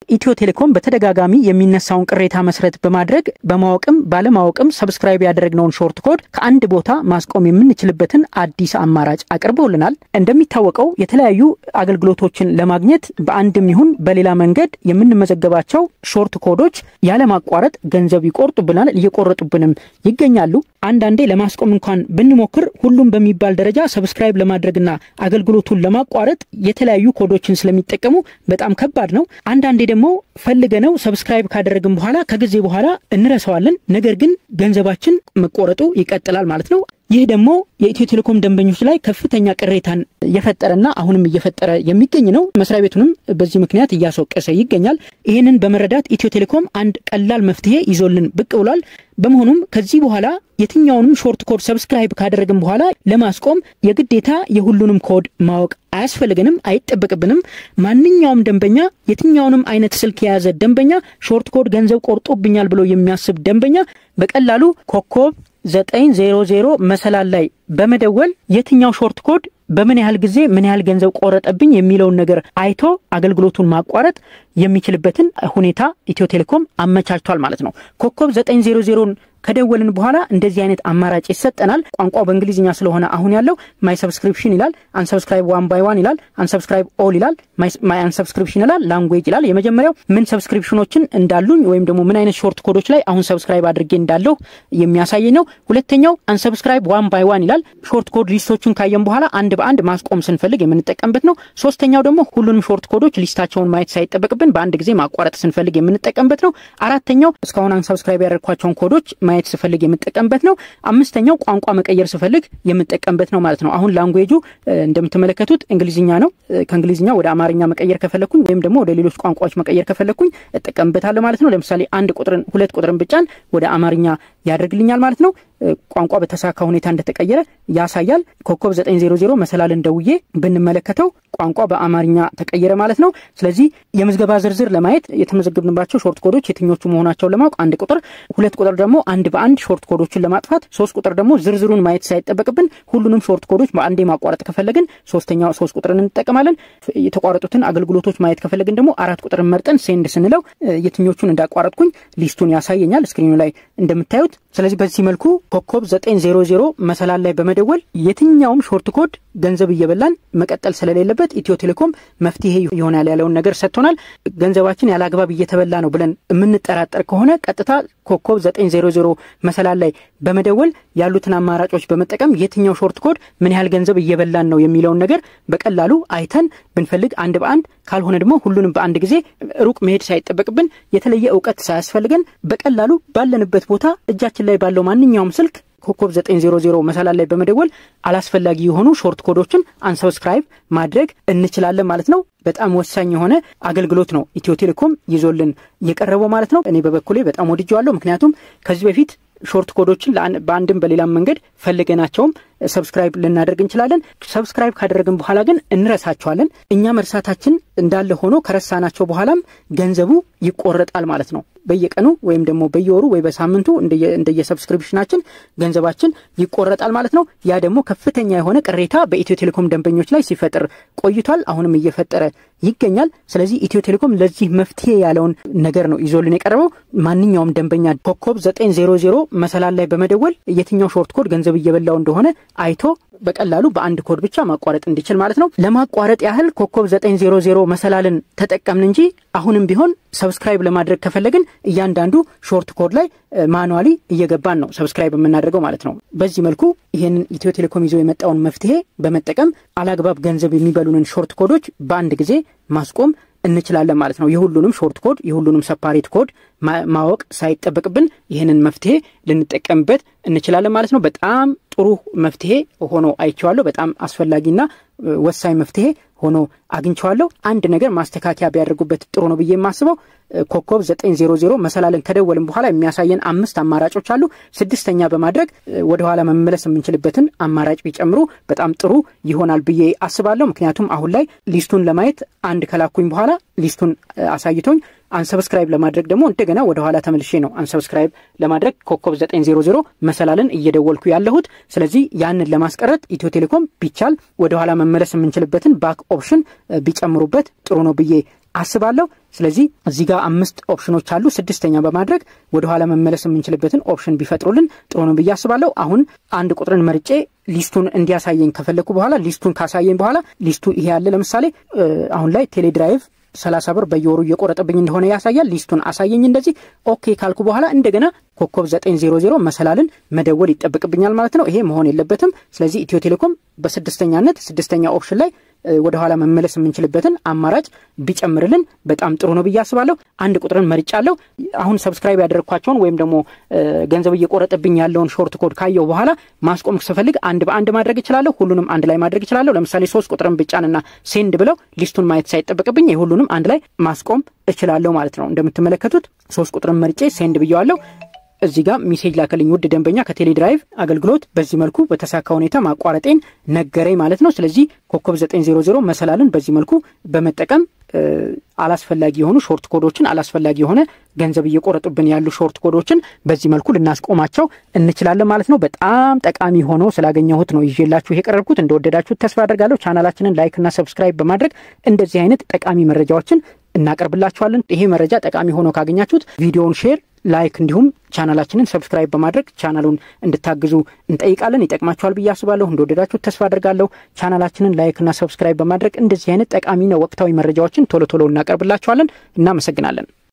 ኢትዮ ቴሌኮም በተደጋጋሚ የሚነሳውን ቅሬታ መስረት በማድረግ በማወቅም ባለማወቅም ሰብስክራይብ ያደረግነውን ሾርት ኮድ ከአንድ ቦታ ማስቆም የምንችልበትን አዲስ አማራጭ አቅርቦልናል። እንደሚታወቀው የተለያዩ አገልግሎቶችን ለማግኘት በአንድም ይሁን በሌላ መንገድ የምንመዘገባቸው ሾርት ኮዶች ያለ ማቋረጥ ገንዘብ ይቆርጡብናል፣ እየቆረጡብንም ይገኛሉ። አንዳንዴ ለማስቆም እንኳን ብንሞክር ሁሉም በሚባል ደረጃ ሰብስክራይብ ለማድረግና አገልግሎቱን ለማቋረጥ የተለያዩ ኮዶችን ስለሚጠቀሙ በጣም ከባድ ነው። አንዳንዴ ደግሞ ፈልገነው ሰብስክራይብ ካደረግን በኋላ ከጊዜ በኋላ እንረሳዋለን። ነገር ግን ገንዘባችን መቆረጡ ይቀጥላል ማለት ነው። ይህ ደግሞ የኢትዮ ቴሌኮም ደንበኞች ላይ ከፍተኛ ቅሬታን የፈጠረና አሁንም እየፈጠረ የሚገኝ ነው። መስሪያ ቤቱንም በዚህ ምክንያት እያስወቀሰ ይገኛል። ይሄንን በመረዳት ኢትዮ ቴሌኮም አንድ ቀላል መፍትሄ ይዞልን ብቅ ብሏል። በመሆኑም ከዚህ በኋላ የትኛውንም ሾርት ኮድ ሰብስክራይብ ካደረግን በኋላ ለማስቆም የግዴታ የሁሉንም ኮድ ማወቅ አያስፈልገንም፣ አይጠበቅብንም። ማንኛውም ደንበኛ የትኛውንም አይነት ስልክ የያዘ ደንበኛ ሾርት ኮድ ገንዘብ ቆርጦብኛል ብሎ የሚያስብ ደንበኛ በቀላሉ ኮከብ 900 መሰላል ላይ በመደወል የትኛው ሾርት ኮድ በምን ያህል ጊዜ ምን ያህል ገንዘብ ቆረጠብኝ የሚለውን ነገር አይቶ አገልግሎቱን ማቋረጥ የሚችልበትን ሁኔታ ኢትዮ ቴሌኮም አመቻችቷል ማለት ነው። ኮከብ 900 ከደወልን በኋላ እንደዚህ አይነት አማራጭ ይሰጠናል። ቋንቋው በእንግሊዝኛ ስለሆነ አሁን ያለው ማይ ሰብስክሪፕሽን ይላል፣ አንሰብስክራይብ 1 by 1 ይላል፣ አንሰብስክራይብ ኦል ይላል፣ ማይ አንሰብስክሪፕሽን ይላል፣ ላንጉዌጅ ይላል። የመጀመሪያው ምን ሰብስክሪፕሽኖችን እንዳሉኝ ወይም ደግሞ ምን አይነት ሾርት ኮዶች ላይ አሁን ሰብስክራይብ አድርጌ እንዳለው የሚያሳየኝ ነው። ሁለተኛው አንሰብስክራይብ 1 by 1 ይላል። ሾርት ኮድ ሊስቶችን ካየን በኋላ አንድ በአንድ ማስቆም ስንፈልግ የምንጠቀምበት ነው። ሶስተኛው ደግሞ ሁሉንም ሾርት ኮዶች ሊስታቸውን ማየት ሳይጠበቅብን በአንድ ጊዜ ማቋረጥ ስንፈልግ የምንጠቀምበት ነው። አራተኛው እስካሁን አንሰብስክራይብ ያደረኳቸውን ኮዶች ማየት ስፈልግ የምንጠቀምበት ነው። አምስተኛው ቋንቋ መቀየር ስፈልግ የምንጠቀምበት ነው ማለት ነው። አሁን ላንጉዌጁ እንደምትመለከቱት እንግሊዝኛ ነው። ከእንግሊዝኛ ወደ አማርኛ መቀየር ከፈለኩኝ ወይም ደግሞ ወደ ሌሎች ቋንቋዎች መቀየር ከፈለኩኝ እጠቀምበታለሁ ማለት ነው። ለምሳሌ ሁለት ቁጥርን ብቻን ወደ አማርኛ ያደርግልኛል ማለት ነው። ቋንቋ በተሳካ ሁኔታ እንደተቀየረ ያሳያል። ኮከብ 900 መሰላልን ደውዬ ብንመለከተው ቋንቋ በአማርኛ ተቀየረ ማለት ነው። ስለዚህ የምዝገባ ዝርዝር ለማየት የተመዘገብንባቸው ሾርት ኮዶች የትኞቹ መሆናቸውን ለማወቅ 1 ቁጥር፣ 2 ቁጥር ደግሞ አንድ በአንድ ሾርት ኮዶችን ለማጥፋት፣ 3 ቁጥር ደግሞ ዝርዝሩን ማየት ሳይጠበቅብን ሁሉንም ሾርት ኮዶች በአንዴ ማቋረጥ ከፈለግን 3 ቁጥርን እንጠቀማለን። የተቋረጡትን አገልግሎቶች ማየት ከፈለግን ደግሞ 4 ቁጥርን መርጠን ሴንድ ስንለው የትኞቹን እንዳቋረጥኩኝ ሊስቱን ያሳየኛል ስክሪኑ ላይ እንደምታዩት። ስለዚህ በዚህ መልኩ ኮከብ 900 መሰላል ላይ በመደወል የትኛውም ሾርት ኮድ ገንዘብ እየበላን መቀጠል ስለሌለበት ኢትዮ ቴሌኮም መፍትሄ ይሆናል ያለውን ነገር ሰጥቶናል። ገንዘባችን ያለ አግባብ እየተበላ ነው ብለን የምንጠራጠር ከሆነ ቀጥታ ኮከብ 900 መሰላል ላይ በመደወል ያሉትን አማራጮች በመጠቀም የትኛው ሾርት ኮድ ምን ያህል ገንዘብ እየበላን ነው የሚለውን ነገር በቀላሉ አይተን ብንፈልግ አንድ በአንድ ካልሆነ ደግሞ ሁሉንም በአንድ ጊዜ ሩቅ መሄድ ሳይጠበቅብን የተለየ ዕውቀት ሳያስፈልገን በቀላሉ ባለንበት ቦታ እጃችን ላይ ባለው ማንኛውም ስልክ ኮከብ 900 መሰላል ላይ በመደወል አላስፈላጊ የሆኑ ሾርት ኮዶችን አንሰብስክራይብ ማድረግ እንችላለን ማለት ነው። በጣም ወሳኝ የሆነ አገልግሎት ነው ኢትዮ ቴሌኮም ይዞልን የቀረበው ማለት ነው። እኔ በበኩሌ በጣም ወድጄዋለሁ። ምክንያቱም ከዚህ በፊት ሾርት ኮዶችን በአንድም በሌላም መንገድ ፈልገናቸውም ሰብስክራይብ ልናደርግ እንችላለን። ሰብስክራይብ ካደረግን በኋላ ግን እንረሳቸዋለን። እኛ መርሳታችን እንዳለ ሆኖ ከረሳናቸው በኋላም ገንዘቡ ይቆረጣል ማለት ነው። በየቀኑ ወይም ደግሞ በየወሩ ወይ በሳምንቱ እንደየ ሰብስክሪፕሽናችን ገንዘባችን ይቆረጣል ማለት ነው። ያ ደግሞ ከፍተኛ የሆነ ቅሬታ በኢትዮ ቴሌኮም ደንበኞች ላይ ሲፈጥር ቆይቷል። አሁንም እየፈጠረ ይገኛል። ስለዚህ ኢትዮ ቴሌኮም ለዚህ መፍትሄ ያለውን ነገር ነው ይዞልን የቀረበው። ማንኛውም ደንበኛ ኮከብ 900 መሰላል ላይ በመደወል የትኛው ሾርት ኮድ ገንዘብ እየበላው እንደሆነ አይቶ በቀላሉ በአንድ ኮድ ብቻ ማቋረጥ እንዲችል ማለት ነው። ለማቋረጥ ያህል ኮከብ 900 መሰላልን ተጠቀምን እንጂ አሁንም ቢሆን ሰብስክራይብ ለማድረግ ከፈለግን እያንዳንዱ ሾርት ኮድ ላይ ማኑዋሊ እየገባን ነው ሰብስክራይብ የምናደርገው ማለት ነው። በዚህ መልኩ ይሄንን ኢትዮ ቴሌኮም ይዞ የመጣውን መፍትሄ በመጠቀም አላግባብ ገንዘብ የሚበሉንን ሾርት ኮዶች በአንድ ጊዜ ማስቆም እንችላለን ማለት ነው። የሁሉንም ሾርት ኮድ የሁሉንም ሰፓሬት ኮድ ማወቅ ሳይጠበቅብን ይሄንን መፍትሄ ልንጠቀምበት እንችላለን ማለት ነው። በጣም ጥሩ መፍትሄ ሆኖ አይቼዋለሁ። በጣም አስፈላጊና ወሳኝ መፍትሄ ሆኖ አግኝቼዋለሁ። አንድ ነገር ማስተካከያ ቢያደርጉበት ጥሩ ነው ብዬ የማስበው ኮከብ 900 መሰላልን ከደወልን በኋላ የሚያሳየን 5 አማራጮች አሉ። 6ኛ በማድረግ ወደ ኋላ መመለስ የምንችልበትን አማራጭ ቢጨምሩ በጣም ጥሩ ይሆናል ብዬ አስባለሁ። ምክንያቱም አሁን ላይ ሊስቱን ለማየት አንድ ከላኩኝ በኋላ ሊስቱን አሳይቶኝ አንሰብስክራይብ ለማድረግ ደግሞ እንደገና ወደ ኋላ ተመልሼ ነው አንሰብስክራይብ ለማድረግ ኮከብ 900 መሰላልን እየደወልኩ ያለሁት። ስለዚህ ያንን ለማስቀረት ኢትዮ ቴሌኮም ቢቻል ወደ ኋላ መመለስ የምንችልበትን ባክ ኦፕሽን ቢጨምሩበት ጥሩ ነው ብዬ አስባለሁ። ስለዚህ እዚህ ጋር 5 ኦፕሽኖች አሉ። ስድስተኛ በማድረግ ወደ ኋላ መመለስ የምንችልበትን ኦፕሽን ቢፈጥሩልን ጥሩ ነው ብዬ አስባለሁ። አሁን አንድ ቁጥርን መርጬ ሊስቱን እንዲያሳየኝ ከፈለኩ በኋላ ሊስቱን ካሳየኝ በኋላ ሊስቱ ይሄ ያለ ለምሳሌ አሁን ላይ ቴሌድራይቭ 30 ብር በየወሩ እየቆረጠብኝ እንደሆነ ያሳያል። ሊስቱን አሳየኝ እንደዚህ ኦኬ ካልኩ በኋላ እንደገና ኮከብ 900 መሰላልን መደወል ይጠበቅብኛል ማለት ነው። ይሄ መሆን የለበትም። ስለዚህ ኢትዮ ቴሌኮም በስድስተኛነት ስድስተኛ ኦፕሽን ላይ ወደ ኋላ መመለስ የምንችልበትን አማራጭ ቢጨምርልን በጣም ጥሩ ነው ብዬ አስባለሁ። አንድ ቁጥርን መርጫለሁ። አሁን ሰብስክራይብ ያደረኳቸውን ወይም ደግሞ ገንዘብ እየቆረጠብኝ ያለውን ሾርት ኮድ ካየው በኋላ ማስቆም ስፈልግ አንድ በአንድ ማድረግ እችላለሁ። ሁሉንም አንድ ላይ ማድረግ እችላለሁ። ለምሳሌ 3 ቁጥርን ብጫንና ሴንድ ብለው ሊስቱን ማየት ሳይጠበቅብኝ የሁሉንም አንድ ላይ ማስቆም እችላለሁ ማለት ነው። እንደምትመለከቱት 3 ቁጥርን መርጬ ሴንድ ብየዋለሁ። እዚህ ጋር ሜሴጅ ላከልኝ ውድ ደንበኛ ከቴሌድራይቭ አገልግሎት በዚህ መልኩ በተሳካ ሁኔታ ማቋረጤን ነገረኝ ማለት ነው። ስለዚህ ኮከብ 900 መሰላልን በዚህ መልኩ በመጠቀም አላስፈላጊ የሆኑ ሾርት ኮዶችን አላስፈላጊ የሆነ ገንዘብ እየቆረጡብን ያሉ ሾርት ኮዶችን በዚህ መልኩ ልናስቆማቸው እንችላለን ማለት ነው። በጣም ጠቃሚ ሆኖ ስላገኘሁት ነው ይዤላችሁ የቀረብኩት። እንደወደዳችሁት ተስፋ አደርጋለሁ። ቻናላችንን ላይክ እና ሰብስክራይብ በማድረግ እንደዚህ አይነት ጠቃሚ መረጃዎችን እናቀርብላችኋለን። ይሄ መረጃ ጠቃሚ ሆኖ ካገኛችሁት ቪዲዮውን ሼር፣ ላይክ እንዲሁም ቻናላችንን ሰብስክራይብ በማድረግ ቻናሉን እንድታግዙ እንጠይቃለን። ይጠቅማችኋል ብዬ አስባለሁ። እንደወደዳችሁት ተስፋ አደርጋለሁ። ቻናላችንን ላይክ እና ሰብስክራይብ በማድረግ እንደዚህ አይነት ጠቃሚና ወቅታዊ መረጃዎችን ቶሎ ቶሎ እናቀርብላችኋለን። እናመሰግናለን።